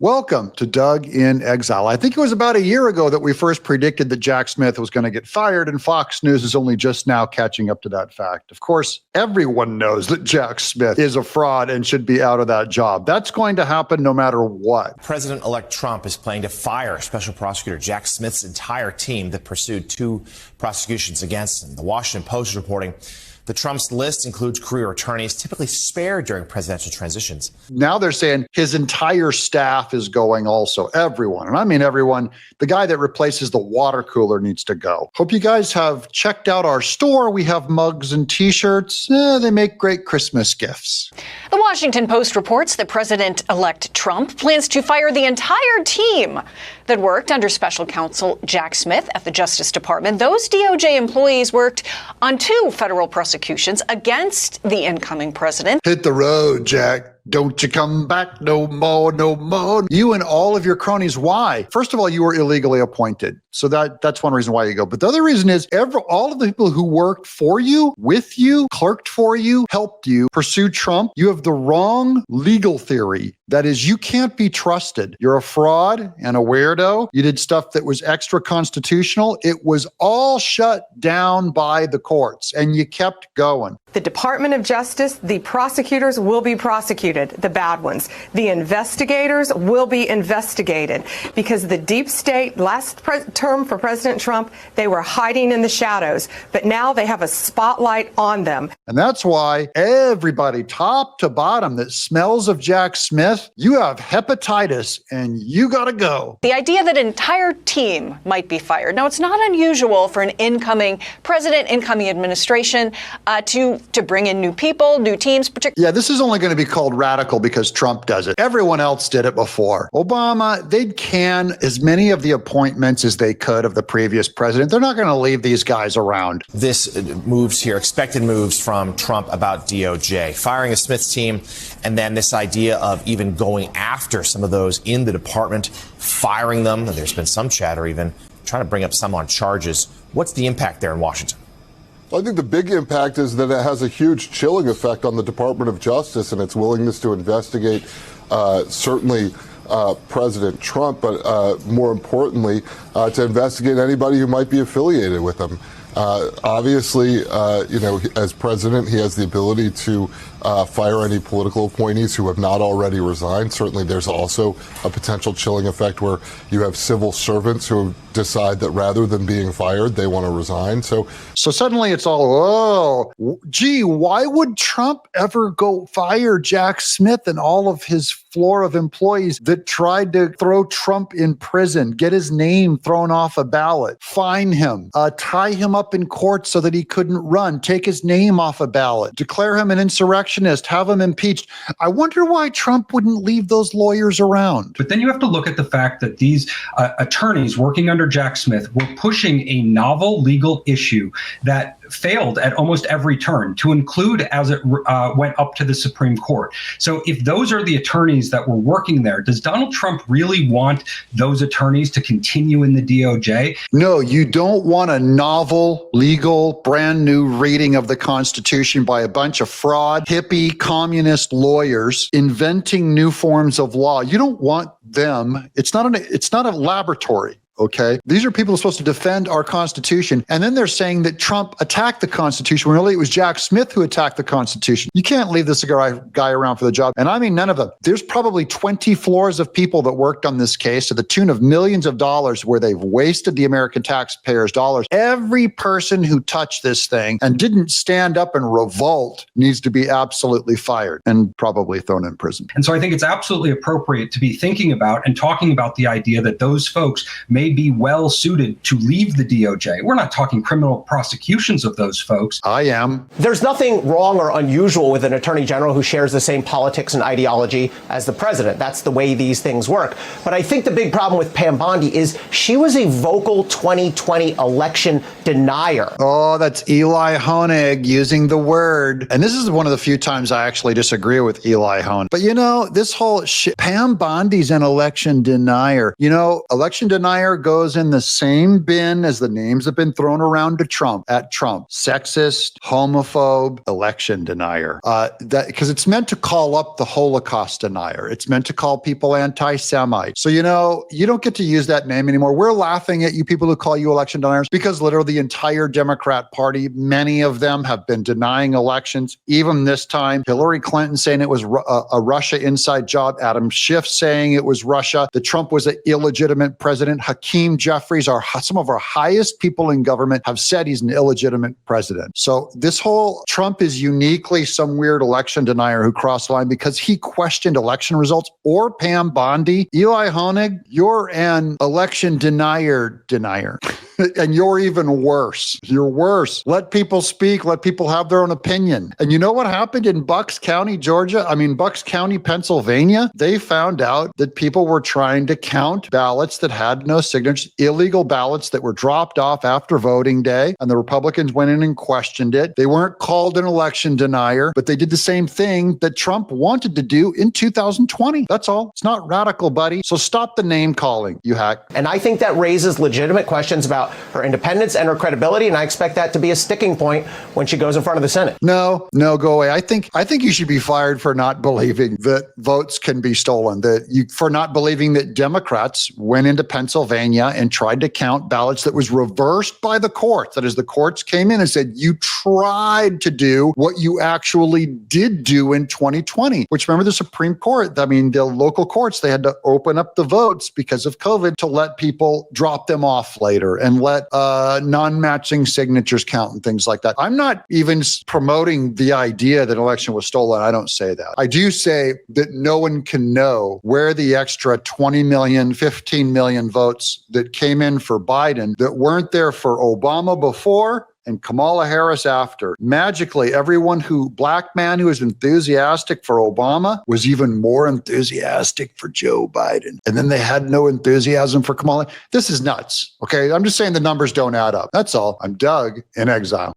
Welcome to Doug in Exile. I think it was about a year ago that we first predicted that Jack Smith was going to get fired, and Fox News is only just now catching up to that fact. Of course, everyone knows that Jack Smith is a fraud and should be out of that job. That's going to happen no matter what. President-elect Trump is planning to fire Special Prosecutor Jack Smith's entire team that pursued 2 prosecutions against him. The Washington Post is reporting the Trump's list includes career attorneys typically spared during presidential transitions. Now they're saying his entire staff is going also. Everyone. And I mean everyone. The guy that replaces the water cooler needs to go. Hope you guys have checked out our store. We have mugs and T-shirts. They make great Christmas gifts. The Washington Post reports that President-elect Trump plans to fire the entire team that worked under Special Counsel Jack Smith at the Justice Department. Those DOJ employees worked on 2 federal prosecutions against the incoming president. Hit the road, Jack. Don't you come back no more, no more. You and all of your cronies. Why? First of all, you were illegally appointed. So that's one reason why you go. But the other reason is all of the people who worked for you, with you, clerked for you, helped you pursue Trump. You have the wrong legal theory. That is, you can't be trusted. You're a fraud and a weirdo. You did stuff that was extra constitutional. It was all shut down by the courts, and you kept going. The Department of Justice, the prosecutors will be prosecuted, the bad ones. The investigators will be investigated because the deep state, last term for President Trump, they were hiding in the shadows, but now they have a spotlight on them. And that's why everybody, top to bottom, that smells of Jack Smith, you have hepatitis and you gotta go. The idea that an entire team might be fired. Now, it's not unusual for an incoming president, incoming administration to bring in new people, new teams. Yeah, this is only going to be called radical because Trump does it. Everyone else did it before. Obama, they'd can as many of the appointments as they could of the previous president. They're not going to leave these guys around. This moves here, expected moves from Trump about DOJ, firing a Smith's team, and then this idea of even going after some of those in the department, firing them. There's been some chatter even trying to bring up some on charges. What's the impact there in Washington? I think the big impact is that it has a huge chilling effect on the Department of Justice and its willingness to investigate certainly President Trump, but more importantly, to investigate anybody who might be affiliated with him. Obviously, as president, he has the ability to fire any political appointees who have not already resigned. Certainly, there's also a potential chilling effect where you have civil servants who decide that rather than being fired, they want to resign. So suddenly it's all, gee, why would Trump ever go fire Jack Smith and all of his floor of employees that tried to throw Trump in prison, get his name thrown off a ballot, fine him, tie him up in court so that he couldn't run, take his name off a ballot, declare him an insurrectionist, have him impeached. I wonder why Trump wouldn't leave those lawyers around. But then you have to look at the fact that these attorneys working under Jack Smith were pushing a novel legal issue that failed at almost every turn, to include as it went up to the Supreme Court. So if those are the attorneys that were working there, does Donald Trump really want those attorneys to continue in the DOJ? No, you don't want a novel, legal, brand new reading of the Constitution by a bunch of fraud, hippie, communist lawyers inventing new forms of law. You don't want them. It's not a laboratory. Okay, these are people who are supposed to defend our Constitution. And then they're saying that Trump attacked the Constitution when really it was Jack Smith who attacked the Constitution. You can't leave this guy around for the job. And I mean, none of them. There's probably 20 floors of people that worked on this case to the tune of millions of dollars where they've wasted the American taxpayers' dollars. Every person who touched this thing and didn't stand up and revolt needs to be absolutely fired and probably thrown in prison. And so I think it's absolutely appropriate to be thinking about and talking about the idea that those folks may be well suited to leave the DOJ. We're not talking criminal prosecutions of those folks. I am. There's nothing wrong or unusual with an attorney general who shares the same politics and ideology as the president. That's the way these things work. But I think the big problem with Pam Bondi is she was a vocal 2020 election denier. Oh, that's Eli Honig using the word. And this is one of the few times I actually disagree with Eli Honig. But this whole shit, Pam Bondi's an election denier. Election denier goes in the same bin as the names have been thrown around to Trump, at Trump. Sexist, homophobe, election denier. Because it's meant to call up the Holocaust denier. It's meant to call people anti-Semites. So, you don't get to use that name anymore. We're laughing at you people who call you election deniers because literally the entire Democrat Party, many of them have been denying elections. Even this time, Hillary Clinton saying it was a Russia inside job. Adam Schiff saying it was Russia. That Trump was an illegitimate president. Hakeem Jeffries, some of our highest people in government, have said he's an illegitimate president. So this whole Trump is uniquely some weird election denier who crossed the line because he questioned election results. Or Pam Bondi, Eli Honig, you're an election denier. And you're even worse. You're worse. Let people speak. Let people have their own opinion. And you know what happened in Bucks County, Bucks County, Pennsylvania? They found out that people were trying to count ballots that had no signatures, illegal ballots that were dropped off after voting day. And the Republicans went in and questioned it. They weren't called an election denier, but they did the same thing that Trump wanted to do in 2020. That's all. It's not radical, buddy. So stop the name calling, you hack. And I think that raises legitimate questions about her independence and her credibility, and I expect that to be a sticking point when she goes in front of the Senate. No, go away. I think you should be fired for not believing that votes can be stolen, for not believing that Democrats went into Pennsylvania and tried to count ballots that was reversed by the courts. That is, the courts came in and said, you tried to do what you actually did do in 2020, which, remember, the Supreme Court, the local courts, they had to open up the votes because of COVID to let people drop them off later and let non-matching signatures count and things like that. I'm not even promoting the idea that an election was stolen. I don't say that. I do say that no one can know where the extra 20 million, 15 million votes that came in for Biden that weren't there for Obama before and Kamala Harris after. Magically, black man who was enthusiastic for Obama was even more enthusiastic for Joe Biden. And then they had no enthusiasm for Kamala. This is nuts. Okay. I'm just saying the numbers don't add up. That's all. I'm Doug in Exile.